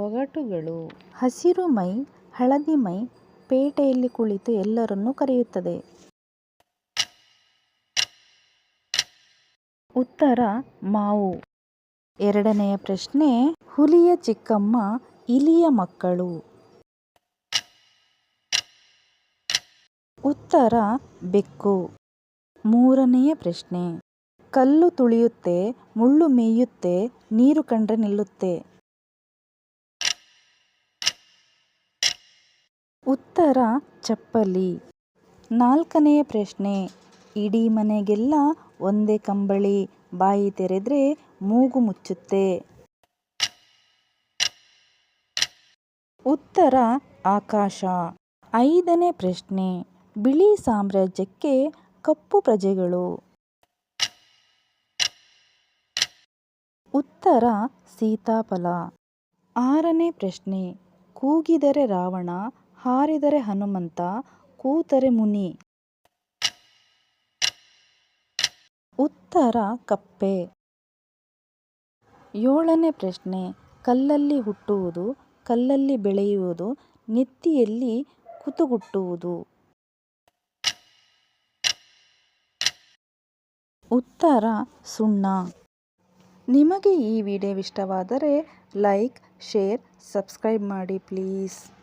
ಒಗಟುಗಳು. ಹಸಿರು ಮೈ, ಹಳದಿ ಮೈ ಪೇಟೆಯಲ್ಲಿ ಕುಳಿತು ಎಲ್ಲರನ್ನೂ ಕರೆಯುತ್ತದೆ. ಉತ್ತರ ಮಾವು. ಎರಡನೆಯ ಪ್ರಶ್ನೆ, ಹುಲಿಯ ಚಿಕ್ಕಮ್ಮ, ಇಲಿಯ ಮಕ್ಕಳು. ಉತ್ತರ ಬೆಕ್ಕು. ಮೂರನೆಯ ಪ್ರಶ್ನೆ, ಕಲ್ಲು ತುಳಿಯುತ್ತೆ, ಮುಳ್ಳು ಮೇಯುತ್ತೆ, ನೀರು ಕಂಡ್ರೆ ನಿಲ್ಲುತ್ತೆ. ಉತ್ತರ ಚಪ್ಪಲಿ. ನಾಲ್ಕನೆಯ ಪ್ರಶ್ನೆ, ಇಡೀ ಮನೆಗೆಲ್ಲ ಒಂದೇ ಕಂಬಳಿ, ಬಾಯಿ ತೆರೆದ್ರೆ ಮೂಗು ಮುಚ್ಚುತ್ತೆ. ಉತ್ತರ ಆಕಾಶ. ಐದನೇ ಪ್ರಶ್ನೆ, ಬಿಳಿ ಸಾಮ್ರಾಜ್ಯಕ್ಕೆ ಕಪ್ಪು ಪ್ರಜೆಗಳು. ಉತ್ತರ ಸೀತಾಫಲ. ಆರನೇ ಪ್ರಶ್ನೆ, ಕೂಗಿದರೆ ರಾವಣ, ಹಾರಿದರೆ ಹನುಮಂತ, ಕೂತರೆ ಮುನಿ. ಉತ್ತರ ಕಪ್ಪೆ. ಏಳನೇ ಪ್ರಶ್ನೆ, ಕಲ್ಲಲ್ಲಿ ಹುಟ್ಟುವುದು, ಕಲ್ಲಲ್ಲಿ ಬೆಳೆಯುವುದು, ನೆತ್ತಿಯಲ್ಲಿ ಕುತುಗುಟ್ಟುವುದು. ಉತ್ತರ ಸುಣ್ಣ. ನಿಮಗೆ ಈ ವಿಡಿಯೋ ಇಷ್ಟವಾದರೆ ಲೈಕ್, ಶೇರ್, ಸಬ್ಸ್ಕ್ರೈಬ್ ಮಾಡಿ ಪ್ಲೀಸ್.